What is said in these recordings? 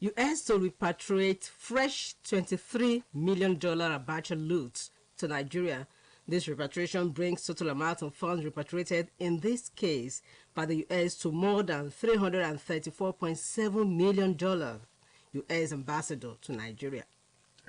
U.S. to repatriate fresh $23 million Abacha loot to Nigeria. This repatriation brings total amount of funds repatriated in this case by the U.S. to more than $334.7 million. U.S. ambassador to Nigeria.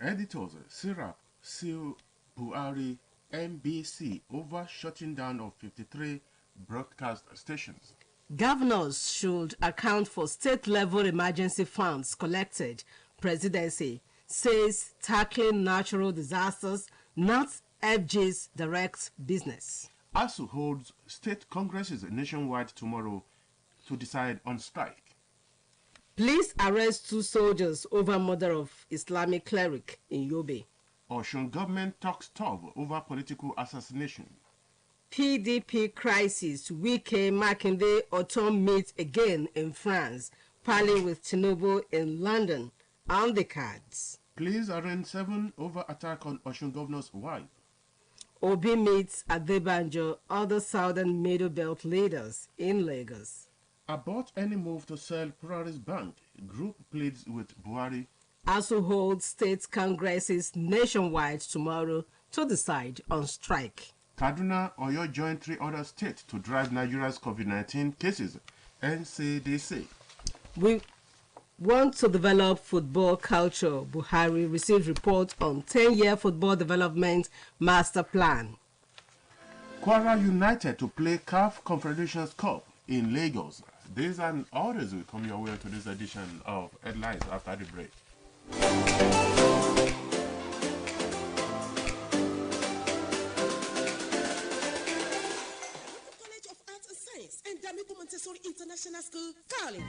Editors Sirap Sil Buhari NBC over shutting down of 53 broadcast stations. Governors should account for state-level emergency funds collected. Presidency says tackling natural disasters, not FG's direct business. ASU holds state congresses nationwide tomorrow to decide on strike. Police arrest 2 soldiers over murder of Islamic cleric in Yobe. Osun government talks tough over political assassination. PDP crisis. Wike Makinde autumn meet again in France. Parley with Tinubu in London. On the cards. Police arraign 7 over attack on Osun governor's wife. Obi meets Adebanjo, other southern middle belt leaders in Lagos. Abort any move to sell Polaris Bank. Group pleads with Buhari. ASU holds state congresses nationwide tomorrow to decide on strike. Kaduna, Oyo joined 3 other states to drive Nigeria's COVID-19 cases. NCDC. We want to develop football culture. Buhari received report on 10-year football development master plan. Kwara United to play CAF Confederations Cup in Lagos. These and others will come your way to this edition of Headlines after the break. Montessori International School, Cali.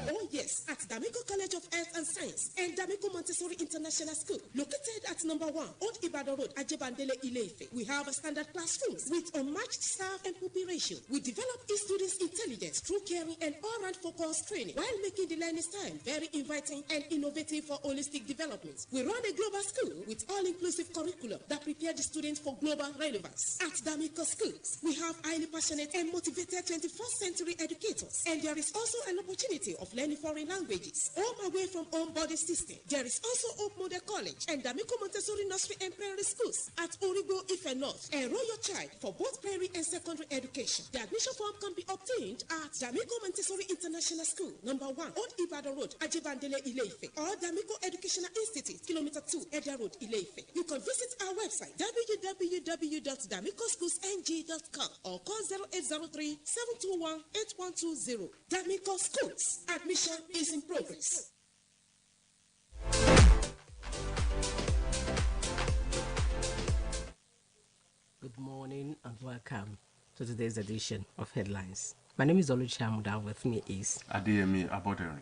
Oh yes, at D'Amico College of Health and Science and D'Amico Montessori International School, located at number 1, Old Ibadan Road, Ajebandele, Ile-Ife. We have a standard classrooms with unmatched staff and pupil ratio. We develop each student's intelligence through caring and all-round focused training while making the learning style very inviting and innovative for holistic development. We run a global school with all-inclusive curriculum that prepare the students for global relevance. At D'Amico Schools, we have highly passionate and motivated 21st century educators, and there is also an opportunity of learning foreign languages. Home away from home body system. There is also Hope Model College and D'Amico Montessori Nursery and Primary Schools at Origo Ife North. Enroll your child for both primary and secondary education. The admission form can be obtained at D'Amico Montessori International School, number 1, Old Ibadan Road, Ajebandele, Ile-Ife, or D'Amico Educational Institute, Kilometer 2, Eda Road, Ile-Ife. You can visit our website www.d'amicoschoolsng.com or call 0803 721 8120. D'Amico Schools. Admission is in progress. Good morning and welcome to today's edition of Headlines. My name is Oluchi Amuda. With me is Adeyemi Abodere.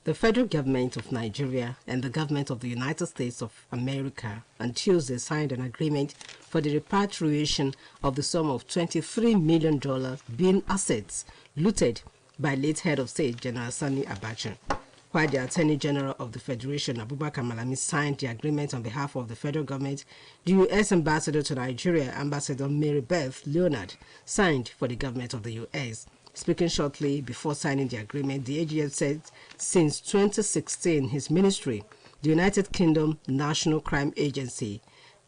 The federal government of Nigeria and the government of the United States of America on Tuesday signed an agreement for the repatriation of the sum of $23 million being assets looted by late head of state General Sani Abacha. While the Attorney General of the Federation, Abubakar Malami, signed the agreement on behalf of the federal government, the U.S. Ambassador to Nigeria, Ambassador Mary Beth Leonard, signed for the government of the U.S. Speaking shortly before signing the agreement, the AGF said since 2016, his ministry, the United Kingdom National Crime Agency,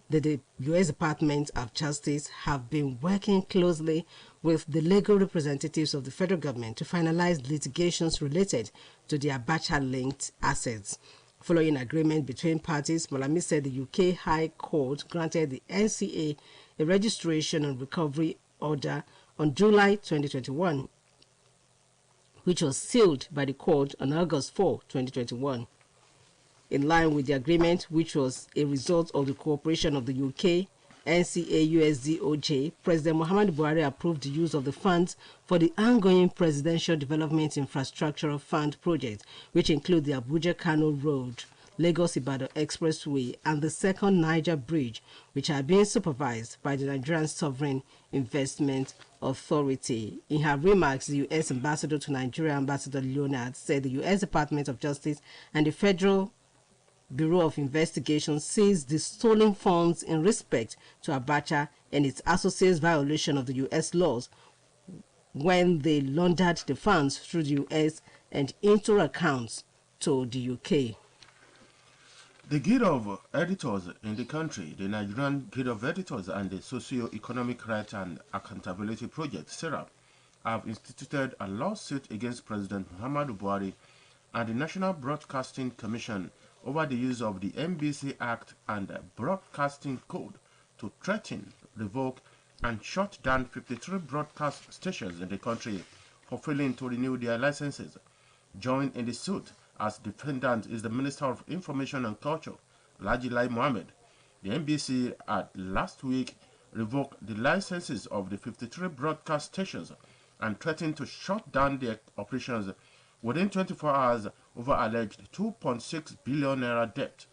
the U.S. Department of Justice, have been working closely with the legal representatives of the federal government to finalize litigations related to the Abacha-linked assets. Following agreement between parties, Malami said the UK High Court granted the NCA a registration and recovery order on July 2021, which was sealed by the court on August 4, 2021. In line with the agreement, which was a result of the cooperation of the UK, NCA, USDOJ, President Muhammadu Buhari approved the use of the funds for the ongoing Presidential Development Infrastructure Fund project, which include the Abuja-Kano Road, Lagos-Ibadan Expressway, and the second Niger Bridge, which are being supervised by the Nigerian Sovereign Investment Authority. In her remarks, the U.S. Ambassador to Nigeria, Ambassador Leonard, said the U.S. Department of Justice and the Federal Bureau of Investigation seized the stolen funds in respect to Abacha and its associates' violation of the U.S. laws when they laundered the funds through the U.S. and into accounts to the UK. The Guild of Editors in the country, the Nigerian Guild of Editors and the Socio-Economic Rights and Accountability Project, (SERAP), have instituted a lawsuit against President Muhammadu Buhari and the National Broadcasting Commission over the use of the NBC Act and the Broadcasting Code to threaten, revoke, and shut down 53 broadcast stations in the country for failing to renew their licenses. Joined in the suit as defendant is the Minister of Information and Culture, Alhaji Lai Mohammed. The NBC had last week revoked the licenses of the 53 broadcast stations and threatened to shut down their operations within 24 hours over alleged 2.6 billion naira debt.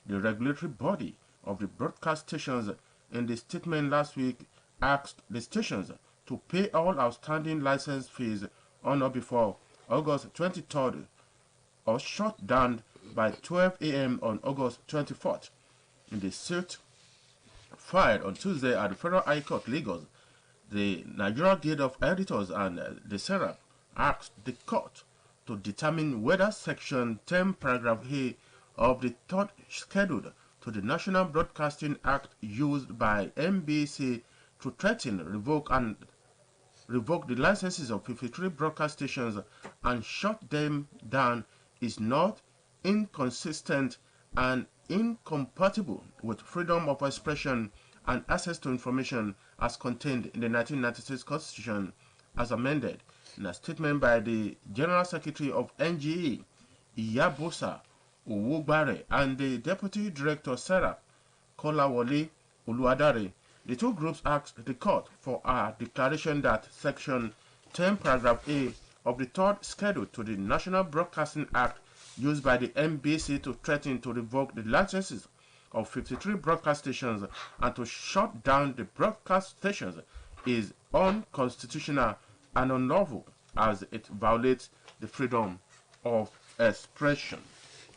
The regulatory body of the broadcast stations in the statement last week asked the stations to pay all outstanding license fees on or before August 23rd or shut down by 12 a.m. on August 24th. In the suit filed on Tuesday at the Federal High Court, Lagos, the Nigerian Guild of Editors and the SERAP asked the court to determine whether Section 10, Paragraph A of the third schedule to the National Broadcasting Act used by NBC to threaten, revoke the licenses of 53 broadcast stations and shut them down is not inconsistent and incompatible with freedom of expression and access to information as contained in the 1996 Constitution as amended. In a statement by the General Secretary of NGE, Iyabosa Owugbare, and the Deputy Director Sarah Kolawole Oluwadare, the two groups asked the court for a declaration that Section 10, Paragraph A of the third schedule to the National Broadcasting Act used by the NBC to threaten to revoke the licenses of 53 broadcast stations and to shut down the broadcast stations is unconstitutional and unlawful as it violates the freedom of expression.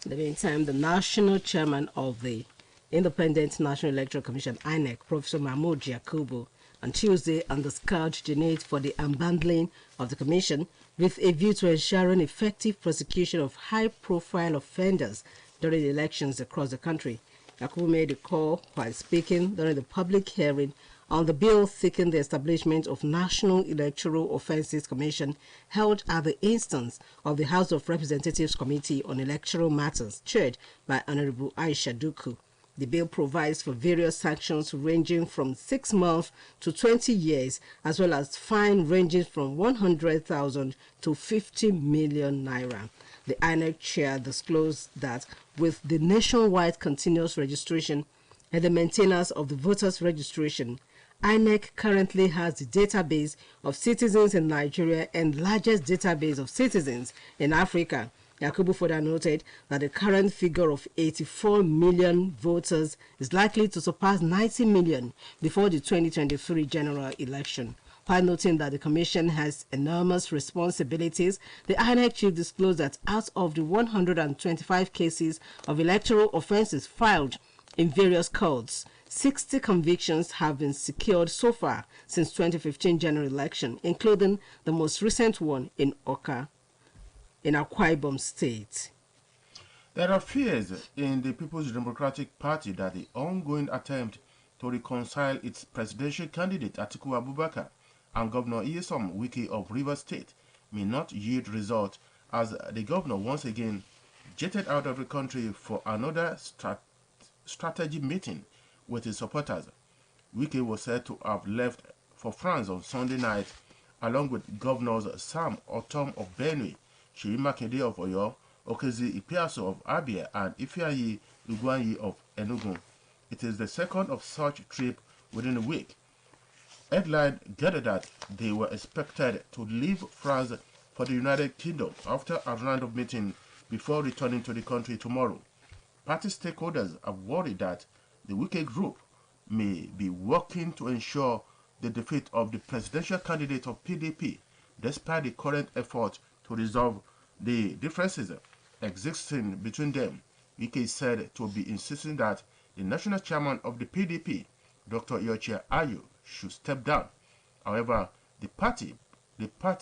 In the meantime, the national chairman of the Independent National Electoral Commission, INEC, Professor Mahmoud Yakubu, on Tuesday underscored the need for the unbundling of the commission with a view to ensuring effective prosecution of high-profile offenders during the elections across the country. Yakubu made the call while speaking during the public hearing on the bill seeking the establishment of National Electoral Offences Commission held at the instance of the House of Representatives Committee on Electoral Matters, chaired by Honorable Aisha Duku. The bill provides for various sanctions ranging from 6 months to 20 years, as well as fine ranging from 100,000 to 50 million naira. The INEC chair disclosed that with the nationwide continuous registration and the maintenance of the voters' registration, INEC currently has the database of citizens in Nigeria and largest database of citizens in Africa. Yakubu further noted that the current figure of 84 million voters is likely to surpass 90 million before the 2023 general election. While noting that the Commission has enormous responsibilities, the INEC chief disclosed that out of the 125 cases of electoral offences filed in various courts, 60 convictions have been secured so far since 2015 general election, including the most recent one in Oka, in Akwa Ibom State. There are fears in the People's Democratic Party that the ongoing attempt to reconcile its presidential candidate Atiku Abubakar and Governor Nyesom Wike of Rivers State may not yield result, as the governor once again jetted out of the country for another strategy meeting with his supporters. Wike was said to have left for France on Sunday night along with Governors Sam Otom of Benue, Seyi Makinde of Oyo, Okezi Ipiaso of Abia, and Ifeanyi Ugwanyi of Enugu. It is the second of such trip within a week. Headline gathered that they were expected to leave France for the United Kingdom after a round of meeting before returning to the country tomorrow. Party stakeholders are worried that the Wike group may be working to ensure the defeat of the presidential candidate of PDP, despite the current effort to resolve the differences existing between them. Wike is said to be insisting that the national chairman of the PDP, Dr. Yochia Ayu, should step down. However, the party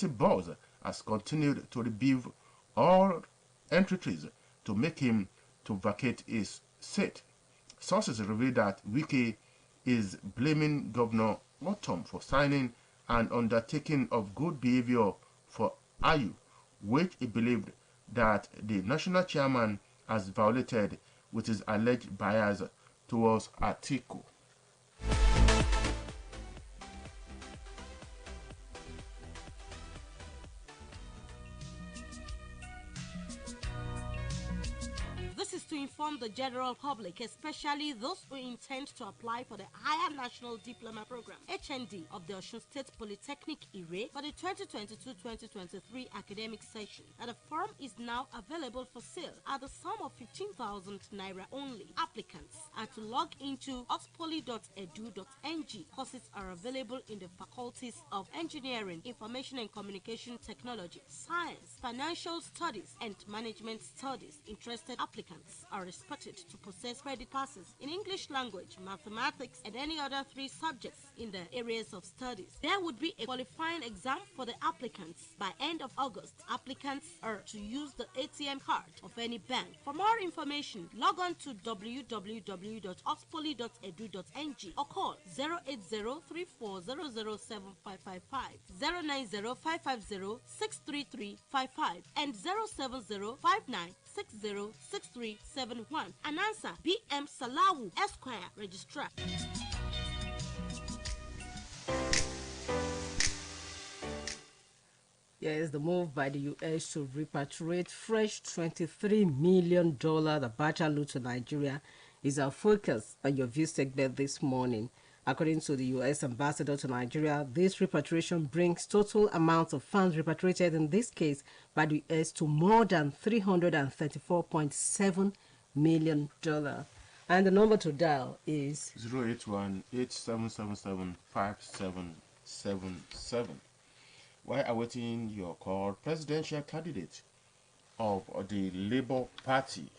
boss has continued to rebuild all entries to make him to vacate his seat. Sources reveal that Wike is blaming Governor Otom for signing an undertaking of good behavior for Ayu, which he believed that the national chairman has violated with his alleged bias towards Atiku. This is to inform the general public, especially those who intend to apply for the Higher National Diploma Program (HND) of the Osun State Polytechnic IRE for the 2022-2023 academic session. And the form is now available for sale at the sum of 15,000 naira only. Applicants are to log into oxpoly.edu.ng. Courses are available in the faculties of Engineering, Information and Communication Technology, Science, Financial Studies, and Management Studies. Interested applicants are expected to possess credit passes in English language, mathematics, and any other 3 subjects in the areas of studies. There would be a qualifying exam for the applicants by end of August. Applicants are to use the ATM card of any bank. For more information, log on to www.oxpoly.edu.ng or call 08034007555, 09055063355, and 07059606371. And answer BM Salawu, Esquire, Registrar. Yes, the move by the U.S. to repatriate fresh $23 million Abacha loot to Nigeria is our focus on your view segment this morning. According to the U.S. ambassador to Nigeria, this repatriation brings total amount of funds repatriated in this case by the U.S. to more than $334.7 million. And the number to dial is 081-8777-5777. While awaiting your call, presidential candidate of the Labour Party,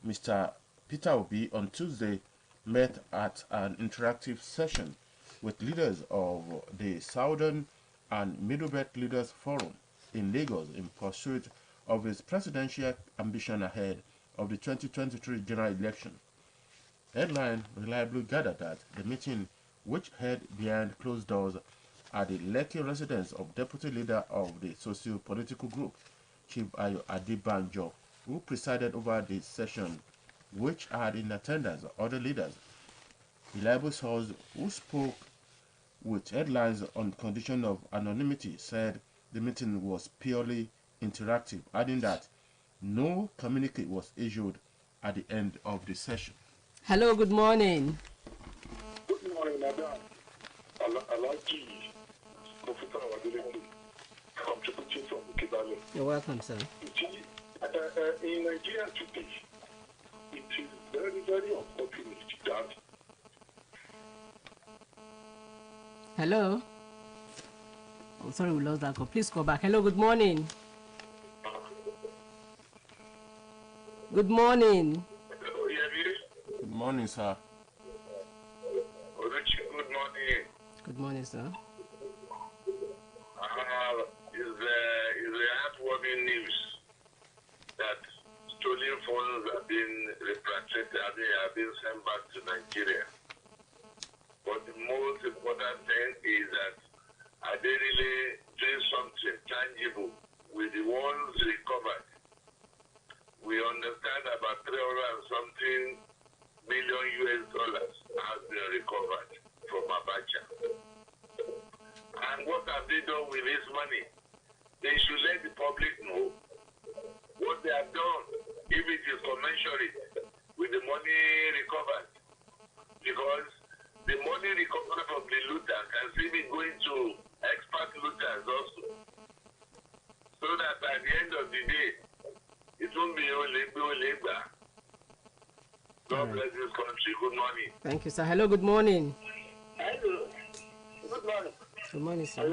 Mr. Peter Obi, on Tuesday met at an interactive session with leaders of the Southern and Middle Belt Leaders Forum in Lagos in pursuit of his presidential ambition ahead of the 2023 general election. Headline reliably gathered that the meeting, which held behind closed doors at the Lekki residence of Deputy Leader of the socio-political group, Chief Ayo Adebanjo, who presided over the session, which had in attendance other leaders. Reliable source who spoke with headlines on condition of anonymity said the meeting was purely interactive, adding that no communique was issued at the end of the session. Hello, good morning. Good morning, madam. You're welcome, sir. In Nigeria today, it is very, very unfortunate that. Hello? Oh, sorry, we lost that call. Please call back. Hello, good morning. Good morning. Good morning, sir. Good morning. Good morning, sir. Is the heartwarming news that stolen funds have been repatriated and they have been sent back to Nigeria. But the most important thing is that are they really doing something tangible with the ones recovered? We understand about 300 and something million US dollars has been recovered from Abacha. And what have they done with this money? They should let the public know what they have done, if it is commensurate with the money recovered. Because the money recovered from the looter can still be going to expert looters also. So that at the end of the day, it won't be only labor. God bless this country. Good morning. Thank you, sir. Hello, good morning. Hello. Good morning. Good morning, sir.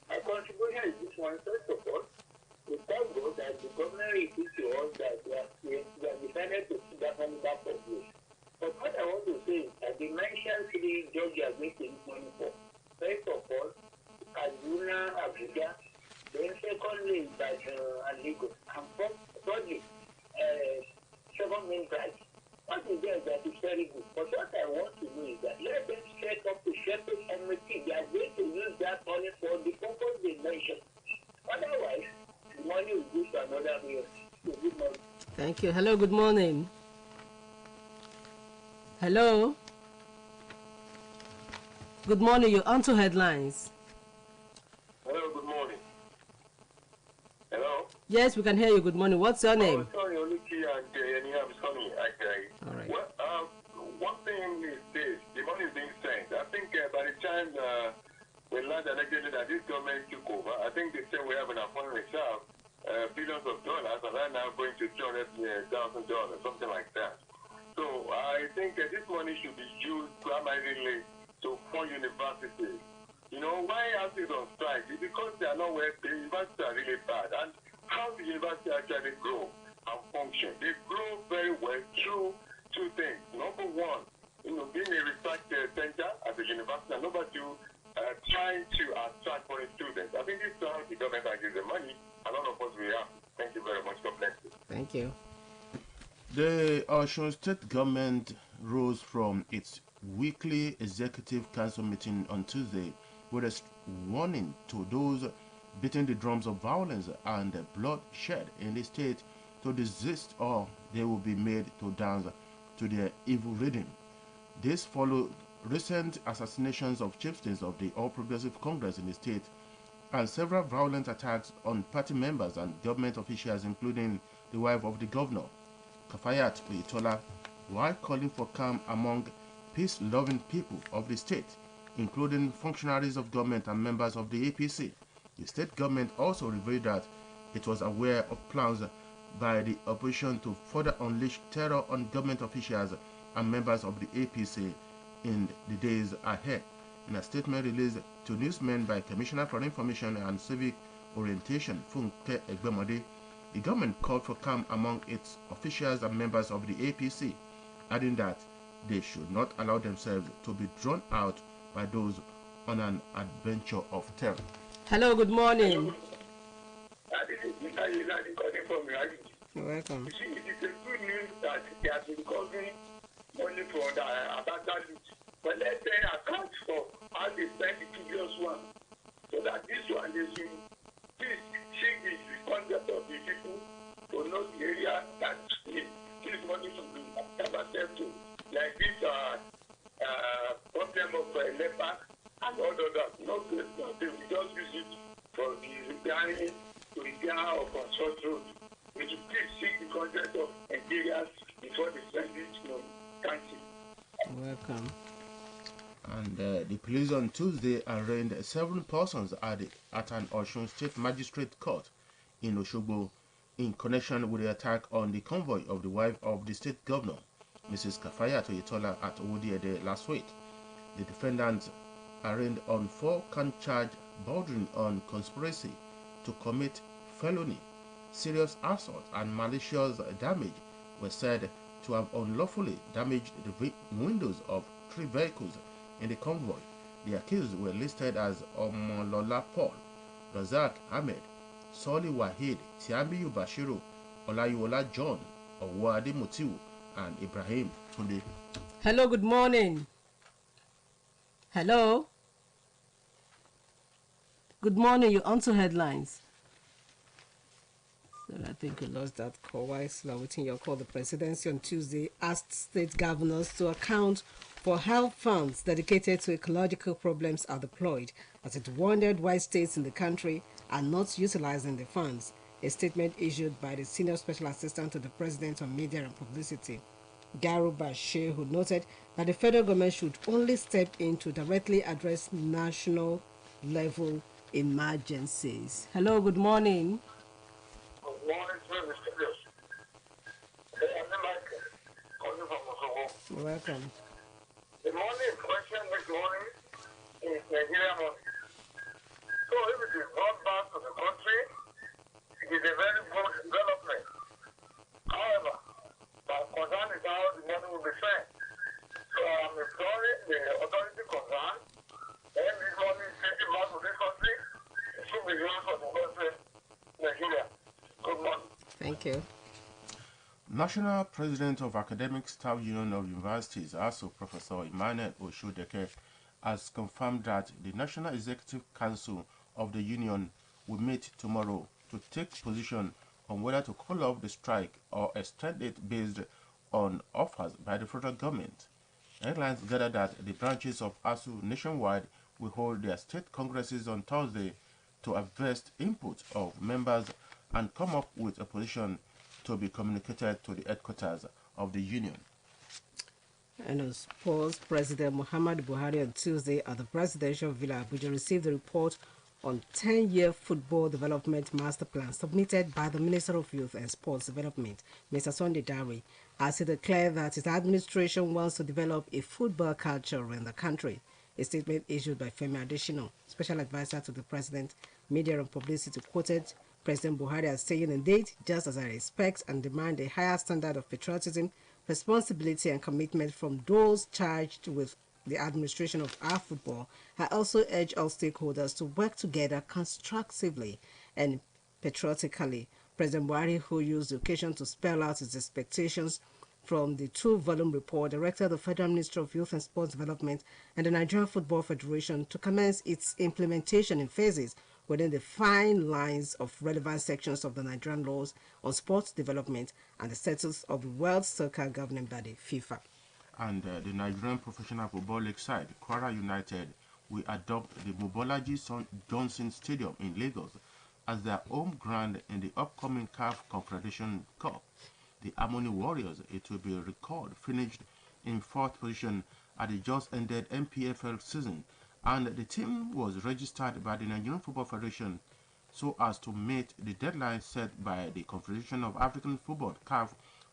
My contribution is this one. First of all, we thank God that the government repeats to us that we have decided to put that money back for good. But what I want to say is that they mentioned 3 jobs you are going to use money for. First of all, Kaduna, Abuja. Then secondly, that Lagos. And study 7 minutes drive. What is there that is very good? But what I want to do is that let them set up a separate committee. They are going to use that money for the purpose they mentioned. Otherwise, the money will go to another way. So good morning. Thank you. Hello, good morning. Hello. Good morning. You're on to headlines. Hello, good morning. Hello? Yes, we can hear you. Good morning. What's your name? Sorry, Oliki and I'm sorry. All right. Well, one thing is this, the money is being sent. I think by the time we learned allegedly that this government took over, I think they said we have an foreign reserve, billions of dollars, and right now going to $200,000, something like that. So I think this money should be used primarily to fund universities. You know, why are they on strike? It's because they are not well paid. Universities are really bad. And how the university actually grow and function? They grow very well through two things. Number one, being a research center at the university, and number two, trying to attract foreign students. I think this is how the government gives the money, and all of us will have. Thank you very much. God bless you. Thank you. The Osun State government rose from its weekly executive council meeting on Tuesday with a warning to those beating the drums of violence and bloodshed in the state to desist, or they will be made to dance to their evil rhythm. This followed recent assassinations of chieftains of the All Progressive Congress in the state and several violent attacks on party members and government officials, including the wife of the governor, Kafayat Oyetola, while calling for calm among peace-loving people of the state, including functionaries of government and members of the APC. The state government also revealed that it was aware of plans by the opposition to further unleash terror on government officials and members of the APC in the days ahead. In a statement released to newsmen by Commissioner for Information and Civic Orientation, Funke Egbemode, the government called for calm among its officials and members of the APC, adding that they should not allow themselves to be drawn out by those on an adventure of terror. Hello, good morning. You're welcome. You see, it is a good news that they have been covering money for the abandoned youth. But let them account for how they spend the previous one, so that this one is please check the concept of the people to know the area that this money should be diverted to. Like this problem of leper and all of that. Not they will just use it for the repairing, to repair or construct roads. We should please seek the concept of areas before they spend it money. Thank you. Welcome. And the police on Tuesday arraigned 7 persons at an Osun State Magistrate Court in Osogbo in connection with the attack on the convoy of the wife of the state governor, Mrs. Kafayat Oyetola, at Odiede last week. The defendants, arraigned on 4 count charge bordering on conspiracy to commit felony, serious assault, and malicious damage, were said to have unlawfully damaged the windows of 3 vehicles in the convoy. The accused were listed as Omolola Paul, Razak Ahmed, Soli Wahid, Tiamiyu Bashiru, Olayiwola John, Owade Mutiu, and Ibrahim Tunde. Hello, good morning. Hello. Good morning, you're on to headlines. So I think we lost that call. While still awaiting your call, the presidency on Tuesday asked state governors to account for how funds dedicated to ecological problems are deployed, as it wondered why states in the country are not utilizing the funds. A statement issued by the Senior Special Assistant to the President on Media and Publicity, Garuba Shehu, noted that the federal government should only step in to directly address national level emergencies. Hello, good morning. Good morning, sir. Welcome. The money in question this morning is Nigerian money. So if it is brought back to the country, it is a very good development. However, my concern is how the money will be spent. So I'm imploring the authority concerned, when this money is taken back to this country, it should be used for the country, Nigeria. Good morning. Thank you. National President of Academic Staff Union of Universities, also Professor Emmanuel Oshodeke, has confirmed that the National Executive Council of the Union will meet tomorrow to take position on whether to call off the strike or extend it based on offers by the federal government. Headlines gather that the branches of ASU nationwide will hold their state congresses on Thursday to harvest input of members and come up with a position to be communicated to the headquarters of the union. And on sports, President Muhammad Buhari on Tuesday at the Presidential Villa Abuja received a report on 10-year football development master plan submitted by the Minister of Youth and Sports Development, Mr. Sunday Dare, as he declared that his administration wants to develop a football culture in the country. A statement issued by Femi Adesina, special advisor to the President, Media and Publicity, quoted President Buhari as saying, indeed, just as I expect and demand a higher standard of patriotism, responsibility and commitment from those charged with the administration of our football, I also urge all stakeholders to work together constructively and patriotically. President Buhari, who used the occasion to spell out his expectations from the 2-volume report, directed the Federal Ministry of Youth and Sports Development and the Nigerian Football Federation to commence its implementation in phases within the fine lines of relevant sections of the Nigerian laws on sports development and the status of the World Soccer Governing Body, FIFA. And the Nigerian Professional Football League side, Kwara United, will adopt the Mobolaji Johnson Stadium in Lagos as their home ground in the upcoming CAF Confederation Cup. The Harmony Warriors, it will be recalled, finished in 4th position at the just-ended MPFL season, and the team was registered by the Nigerian Football Federation so as to meet the deadline set by the Confederation of African Football, CAF,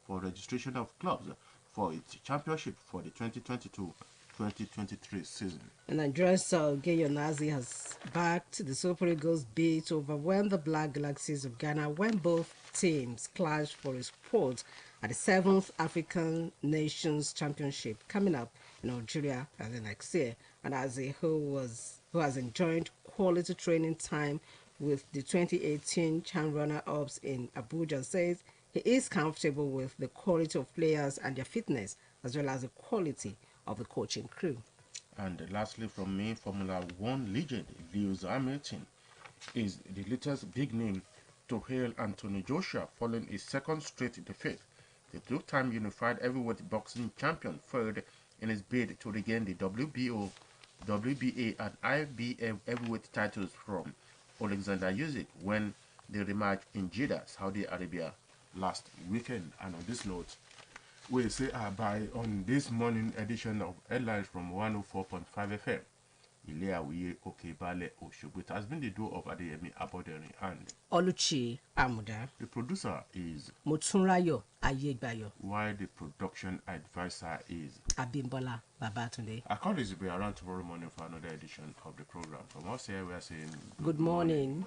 for registration of clubs for its championship for the 2022-2023 season. And Nigerian star Ogeyo Nazi has backed the Super Eagles bid to overwhelm the Black Galaxies of Ghana when both teams clashed for a spot at the 7th African Nations Championship coming up in Algeria early next year. And Nazi, who has enjoyed quality training time with the 2018 CHAN runner-ups in Abuja, says he is comfortable with the quality of players and their fitness, as well as the quality of the coaching crew. And lastly from me, Formula One legend Lewis Hamilton is the latest big name to hail Anthony Joshua following his second straight defeat. The two-time unified heavyweight boxing champion failed in his bid to regain the WBO, WBA and IBF heavyweight titles from Alexander Usyk when they rematched in Jeddah, Saudi Arabia last weekend. And on this note, we say bye on this morning edition of Headlines from 104.5 FM. Ilé Àwíyé Òkè-Ìbàlẹ̀ Òṣogbo. It has been the duo of Adeyemi Aboderin and Oluchi Amuda. The producer is Motunrayo Ayegbayo. While the production advisor is Abimbola Babatunde. Our colleagues will be around tomorrow morning for another edition of the program. From us here, we are saying good morning.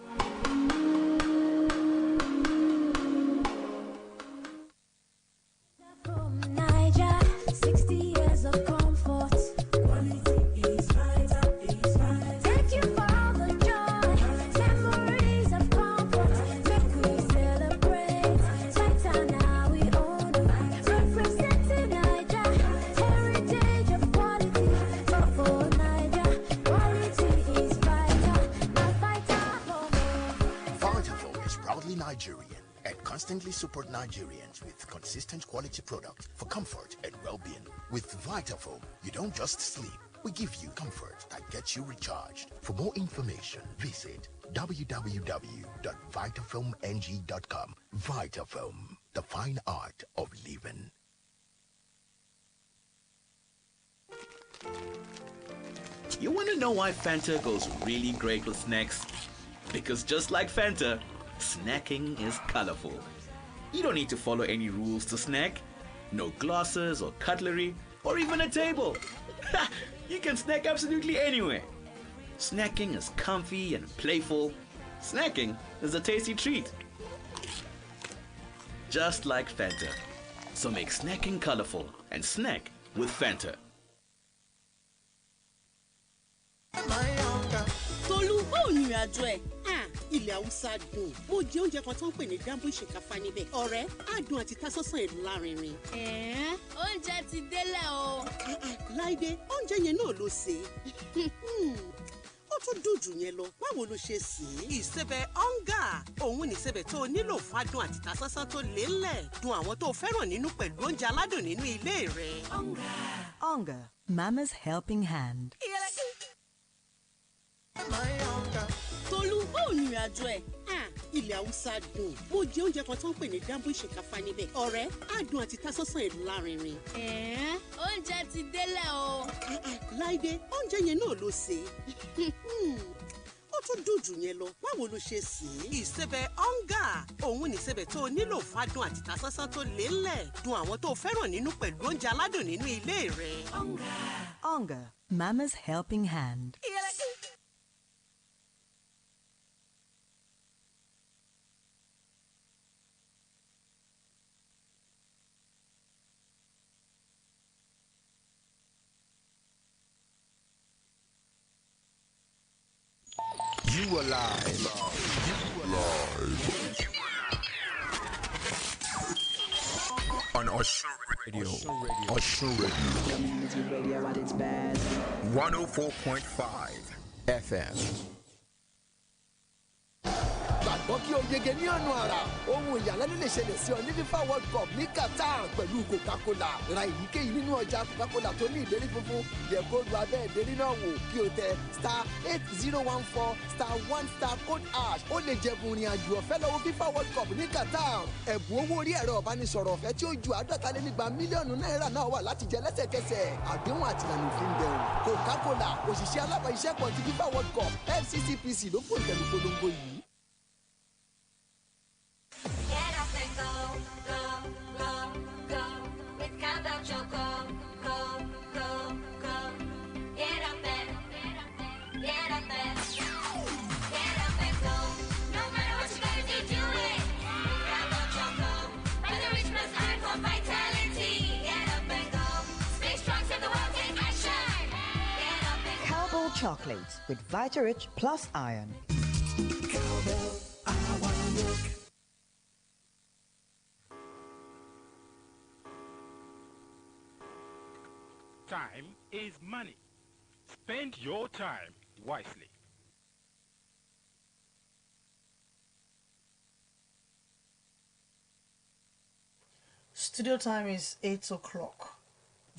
Nigerian and constantly support Nigerians with consistent quality products for comfort and well-being. With Vitafoam, you don't just sleep. We give you comfort that gets you recharged. For more information, visit www.vitafoamng.com. Vitafoam, the fine art of living. You want to know why Fanta goes really great with snacks? Because just like Fanta, snacking is colorful. You don't need to follow any rules to snack. No glasses or cutlery or even a table. You can snack absolutely anywhere. Snacking is comfy and playful. Snacking is a tasty treat. Just like Fanta. So make snacking colorful and snack with Fanta. Tolu, báwo ni ìrìnàjò ẹ̀? ilẹ̀ haúsá dùn bó jẹ oúnjẹ kan tó ń pè ní dambu ìṣèkáfá níbẹ̀ ọ̀rẹ́ adùn àti tasọ́sàn ẹ̀ lárinrin. oúnjẹ ti délẹ̀ o. láìdé oúnjẹ yẹn náà ló ṣe ó tún dùn jù yẹn lọ báwo ló ṣe sè é. ìsebẹ̀ ọ̀ngà òun ní ìsebẹ̀ tó o nílò fádùn àti tasọ́sàn tó lélẹ̀ dùn àwọn tó o fẹ́ràn nínú pẹ̀lú oúnjẹ aládùn nínú ilé rẹ. Onga, Mama's helping hand. Tolú ó ní ìrìnàjò ẹ̀. Ilẹ̀ haúsá dùn bó jẹ oúnjẹ kan tó ń pè ní dambu ìṣèkáfá níbẹ̀ ọ̀rẹ́ adùn àti tasọ́sàn ẹ̀ lárinrin. oúnjẹ ti délẹ̀ o. láìdé oúnjẹ yẹn náà ló ṣe é ó tún dùn jù yẹn lọ báwo ló ṣe sè é. ìsebẹ̀ ọ̀ngà òun ní ìsebẹ̀ tó o nílò fádùn àti tasọ́sàn tó lélẹ̀ dùn àwọn tó o fẹ́ràn nínú pẹ̀lú oúnjẹ aládùn nínú ilé rẹ. Onga, Mama's helping hand. You are live. On Osun Radio. Osun Radio. Community radio at its best. 104.5 FM. gbàgbọ́ kí o yege ní ọ̀nà àrà ohun ìyàlẹ́nu lè ṣẹlẹ̀ sí ọ ní FIFA World Cup ní Qatar pẹ̀lú Coca-Cola ra èyíkéyìí nínú ọjà Coca-Cola tó ní ìlérí funfun yẹ kóòdù abẹ́ ìlérí náà wò kí o tẹ *8014*1 code hash ó lè jẹ̀bùn ìrìn àjò ọ̀fẹ́ lọ́wọ́ FIFA World Cup ní Qatar ẹ̀bùn owó orí ẹ̀rọ ìbánisọ̀rọ̀ ọ̀fẹ́ tí ó ju $250 mílíọ̀nù náírà náà wà láti jẹ lẹ́sẹ̀kẹsẹ̀ àdéhùn àtìlànà òfin bẹ̀rù Coca-Cola òṣìṣẹ́ alábàáṣiṣẹ́pọ̀ ti FIFA World Cup FCCPC ló fòǹtẹ̀lù polongo yìí. Get up and go, go, go, go. With Countdown Choco, go, go, go. Get up and, get up and, get up and go. No matter what you gotta do, do it. Countdown Choco, by the rich man's art for vitality. Get up and go. Stay strong, save the world, take action. Get up and go. Cowbell chocolate with Vitarich plus iron. Cowbell, I wanna look. Time is money. Spend your time wisely. Studio time is 8 o'clock.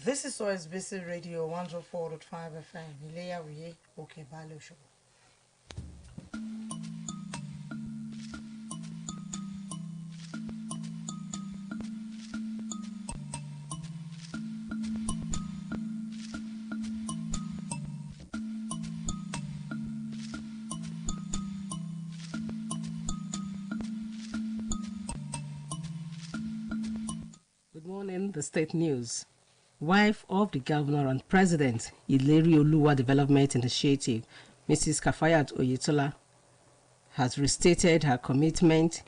This is OSBC Radio 104.5 FM. Ileya Wiye Oke Balo Show. Good morning, the state news. Wife of the governor and president, Ileri Oluwa Development Initiative, Mrs. Kafayat Oyetola, has restated her commitment